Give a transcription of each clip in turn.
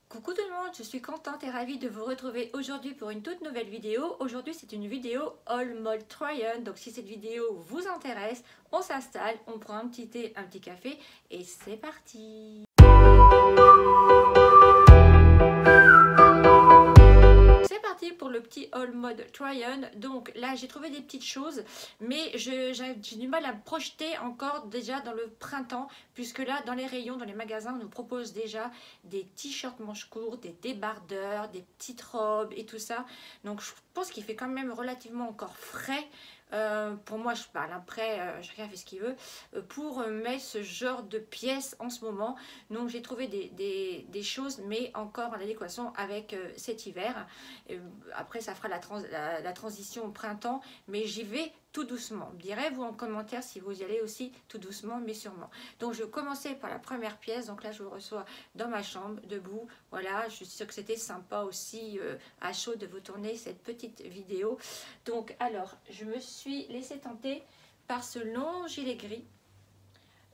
Coucou tout le monde, je suis contente et ravie de vous retrouver aujourd'hui pour une toute nouvelle vidéo. Aujourd'hui c'est une vidéo All Mode Try-On, donc si cette vidéo vous intéresse, on s'installe, on prend un petit thé, un petit café et c'est parti. C'est parti pour le petit All Mode Try-On. Donc là j'ai trouvé des petites choses, mais j'ai du mal à me projeter encore déjà dans le printemps, puisque là dans les rayons, dans les magasins, on nous propose déjà des t-shirts manches courtes, des débardeurs, des petites robes et tout ça. Donc je pense qu'il fait quand même relativement encore frais. Pour moi je parle, après chacun fait ce qu'il veut, pour mettre ce genre de pièces en ce moment. Donc j'ai trouvé des choses, mais encore en adéquation avec cet hiver. Après ça fera la transition au printemps, mais j'y vais tout doucement. Direz-vous en commentaire si vous y allez aussi tout doucement mais sûrement. Donc je vais commencer par la première pièce. Donc là je vous reçois dans ma chambre debout. Voilà, je suis sûre que c'était sympa aussi à chaud de vous tourner cette petite vidéo. Donc alors je me suis laissé tenter par ce long gilet gris.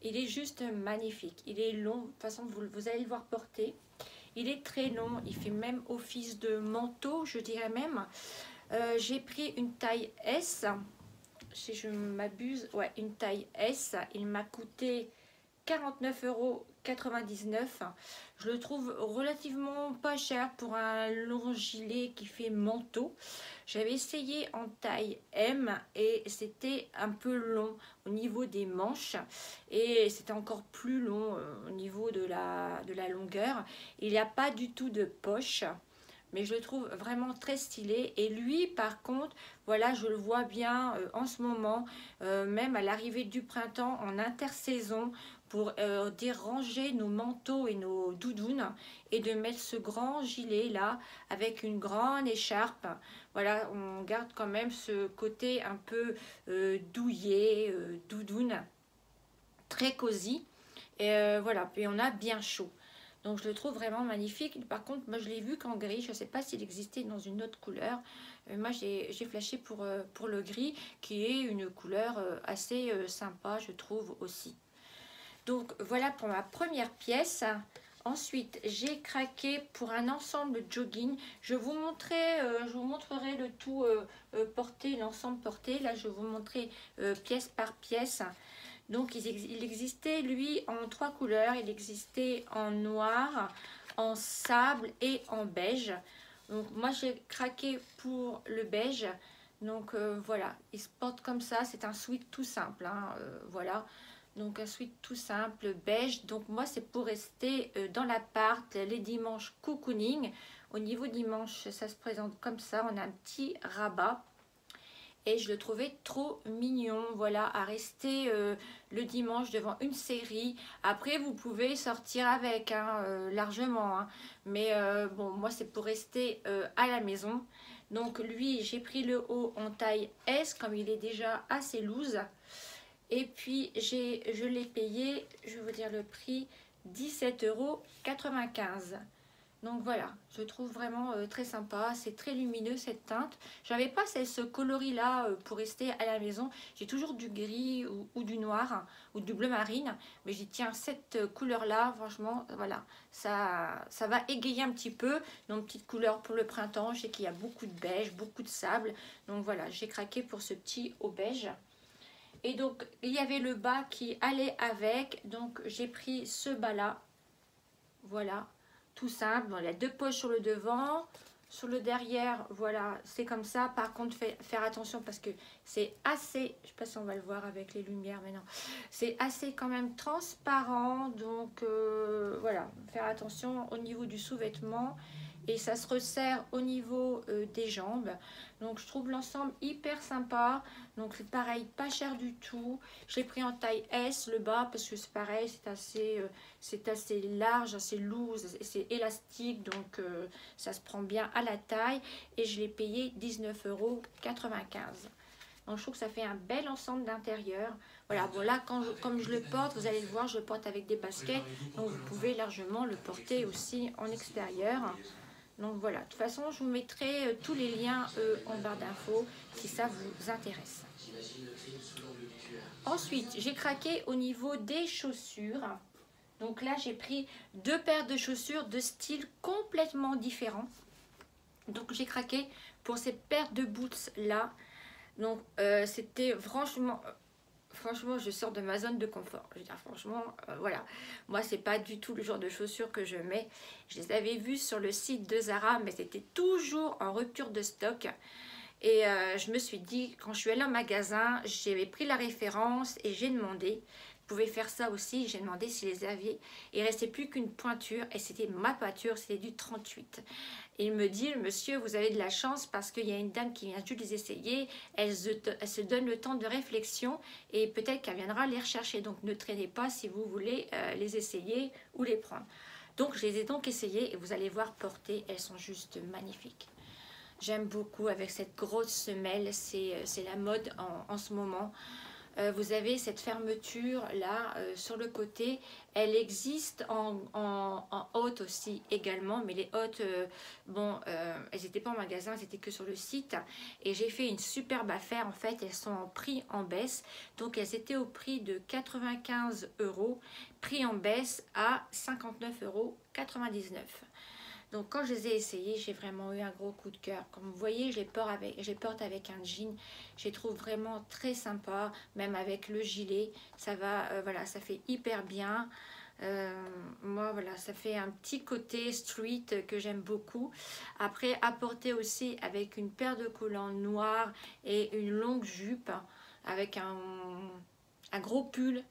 Il est juste magnifique, il est long, de toute façon vous allez le voir porter. Il est très long, il fait même office de manteau, je dirais même. J'ai pris une taille S, si je m'abuse, ouais, une taille S. Il m'a coûté 49,99 €. Je le trouve relativement pas cher pour un long gilet qui fait manteau. J'avais essayé en taille M et c'était un peu long au niveau des manches et c'était encore plus long au niveau de la longueur. Il n'y a pas du tout de poche, mais je le trouve vraiment très stylé. Et lui par contre, voilà, je le vois bien en ce moment, même à l'arrivée du printemps, en intersaison, pour déranger nos manteaux et nos doudounes, et de mettre ce grand gilet là avec une grande écharpe. Voilà, on garde quand même ce côté un peu douillet, doudoune, très cosy. Et voilà, puis on a bien chaud. Donc je le trouve vraiment magnifique. Par contre, moi je l'ai vu qu'en gris. Je ne sais pas s'il existait dans une autre couleur. Moi j'ai flashé pour le gris, qui est une couleur assez sympa, je trouve aussi. Donc voilà pour ma première pièce. Ensuite, j'ai craqué pour un ensemble jogging. Je vous montrerai le tout porté, l'ensemble porté. Là, je vais vous montrer pièce par pièce. Donc, il existait, lui, en 3 couleurs. Il existait en noir, en sable et en beige. Donc, moi, j'ai craqué pour le beige. Donc, voilà, il se porte comme ça. C'est un sweat tout simple, hein, voilà. Donc un sweat tout simple, beige. Donc moi c'est pour rester dans l'appart les dimanches cocooning. Au niveau dimanche, ça se présente comme ça. On a un petit rabat. Et je le trouvais trop mignon, voilà, à rester le dimanche devant une série. Après, vous pouvez sortir avec, hein, largement. Hein. Mais bon, moi c'est pour rester à la maison. Donc lui, j'ai pris le haut en taille S, comme il est déjà assez loose. Et puis je l'ai payé, je vais vous dire le prix, 17,95 €. Donc voilà, je trouve vraiment très sympa. C'est très lumineux cette teinte. J'avais pas ce coloris là pour rester à la maison. J'ai toujours du gris ou du noir, hein, ou du bleu marine. Mais j'ai dit tiens, cette couleur là, franchement, voilà, ça va égayer un petit peu. Donc petite couleur pour le printemps. Je sais qu'il y a beaucoup de beige, beaucoup de sable. Donc voilà, j'ai craqué pour ce petit au beige. Et donc, il y avait le bas qui allait avec. Donc, j'ai pris ce bas-là. Voilà, tout simple. Bon, il y a 2 poches sur le devant. Sur le derrière, voilà, c'est comme ça. Par contre, faire attention parce que c'est assez... Je ne sais pas si on va le voir avec les lumières, mais non. C'est assez quand même transparent. Donc, voilà, faire attention au niveau du sous-vêtement. Et ça se resserre au niveau des jambes. Donc je trouve l'ensemble hyper sympa. Donc c'est pareil, pas cher du tout. Je l'ai pris en taille S, le bas, parce que c'est pareil, c'est assez large, assez loose, c'est élastique. Donc ça se prend bien à la taille. Et je l'ai payé 19,95 €. Donc je trouve que ça fait un bel ensemble d'intérieur. Voilà, bon là, comme je le porte, vous allez le voir, je le porte avec des baskets. Donc vous pouvez largement le porter aussi en extérieur. Donc voilà, de toute façon, je vous mettrai tous les liens en barre d'infos si ça vous intéresse. Ensuite, j'ai craqué au niveau des chaussures. Donc là, j'ai pris 2 paires de chaussures de style complètement différent. Donc j'ai craqué pour ces paires de boots là. Donc c'était franchement, je sors de ma zone de confort. Je veux dire, franchement, voilà. Moi, c'est pas du tout le genre de chaussures que je mets. Je les avais vues sur le site de Zara, mais c'était toujours en rupture de stock. Et je me suis dit, quand je suis allée en magasin, j'avais pris la référence et j'ai demandé. Vous pouvez faire ça aussi, j'ai demandé s'ils les avaient. Il ne restait plus qu'une pointure et c'était ma pointure, c'était du 38. Et il me dit, monsieur, vous avez de la chance parce qu'il y a une dame qui vient juste les essayer, elle se donne le temps de réflexion et peut-être qu'elle viendra les rechercher. Donc ne traînez pas si vous voulez les essayer ou les prendre. Donc je les ai donc essayées et vous allez voir porter, elles sont juste magnifiques. J'aime beaucoup avec cette grosse semelle, c'est la mode en ce moment. Vous avez cette fermeture là sur le côté, elle existe en haute aussi également, mais les hautes, bon, elles n'étaient pas en magasin, elles étaient que sur le site. Et j'ai fait une superbe affaire, en fait, elles sont en prix en baisse. Donc elles étaient au prix de 95 €, prix en baisse à 59,99 €. Donc quand je les ai essayées, j'ai vraiment eu un gros coup de cœur. Comme vous voyez, je les porte avec un jean. Je les trouve vraiment très sympa, même avec le gilet. Ça va, voilà, ça fait hyper bien. Moi, voilà, ça fait un petit côté street que j'aime beaucoup. Après, à porter aussi avec une paire de collants noirs et une longue jupe avec un gros pull.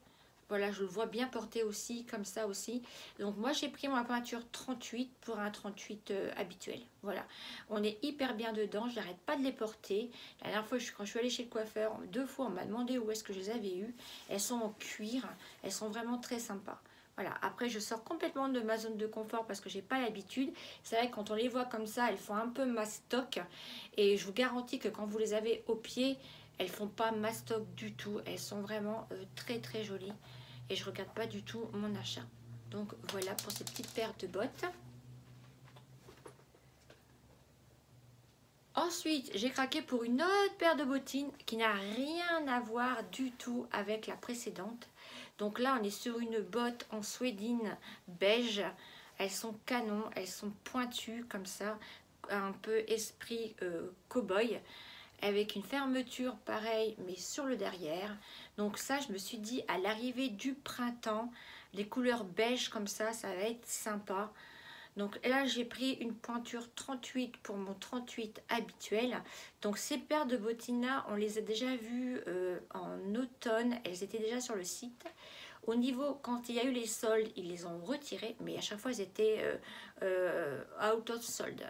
Voilà, je le vois bien porter aussi, comme ça aussi. Donc moi, j'ai pris ma pointure 38 pour un 38 habituel. Voilà, on est hyper bien dedans. Je n'arrête pas de les porter. La dernière fois, quand je suis allée chez le coiffeur, 2 fois, on m'a demandé où est-ce que je les avais eues. Elles sont en cuir. Elles sont vraiment très sympas. Voilà, après, je sors complètement de ma zone de confort parce que j'ai pas l'habitude. C'est vrai que quand on les voit comme ça, elles font un peu mastoc. Et je vous garantis que quand vous les avez au pied, elles font pas mastoc du tout. Elles sont vraiment très très jolies. Et je regarde pas du tout mon achat. Donc voilà pour ces petites paires de bottes. Ensuite, j'ai craqué pour une autre paire de bottines qui n'a rien à voir du tout avec la précédente. Donc là, on est sur une botte en suédine beige. Elles sont canon, elles sont pointues comme ça, un peu esprit cow-boy, avec une fermeture pareille mais sur le derrière. Donc ça, je me suis dit, à l'arrivée du printemps, les couleurs beige comme ça va être sympa. Donc là, j'ai pris une pointure 38 pour mon 38 habituel. Donc ces paires de bottines là, on les a déjà vues en automne, elles étaient déjà sur le site. Au niveau, quand il y a eu les soldes, ils les ont retirés, mais à chaque fois, ils étaient out of sold,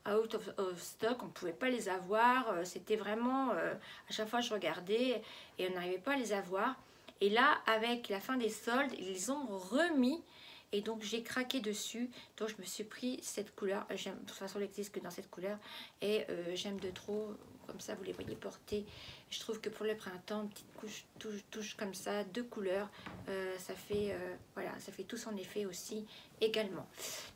out of stock. On ne pouvait pas les avoir. C'était vraiment, à chaque fois, je regardais et on n'arrivait pas à les avoir. Et là, avec la fin des soldes, ils les ont remis. Et donc, j'ai craqué dessus. Donc, je me suis pris cette couleur. De toute façon, elle n'existe que dans cette couleur. Et j'aime de trop. Comme ça, vous les voyez porter. Je trouve que pour le printemps, une petite touche comme ça, 2 couleurs, ça fait voilà, ça fait tout son effet aussi également.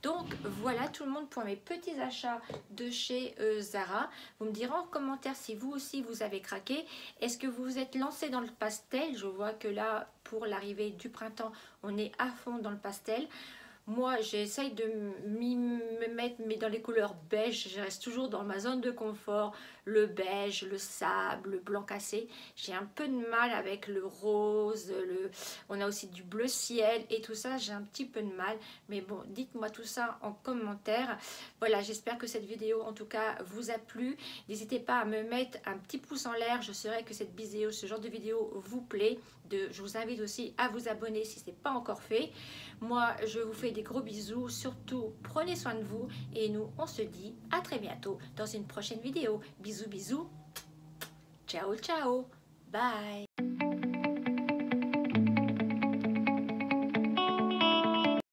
Donc voilà tout le monde pour mes petits achats de chez Zara. Vous me direz en commentaire si vous aussi vous avez craqué. Est-ce que vous vous êtes lancé dans le pastel? Je vois que là, pour l'arrivée du printemps, on est à fond dans le pastel. Moi, j'essaye de me mettre mais dans les couleurs beige. Je reste toujours dans ma zone de confort. Le beige, le sable, le blanc cassé. J'ai un peu de mal avec le rose. On a aussi du bleu ciel et tout ça. J'ai un petit peu de mal. Mais bon, dites-moi tout ça en commentaire. Voilà, j'espère que cette vidéo, en tout cas, vous a plu. N'hésitez pas à me mettre un petit pouce en l'air. Je saurais que cette vidéo, ce genre de vidéo vous plaît. Je vous invite aussi à vous abonner si ce n'est pas encore fait. Moi, je vous fais des gros bisous. Surtout, prenez soin de vous. Et nous, on se dit à très bientôt dans une prochaine vidéo. Bisous, bisous. Ciao, ciao. Bye.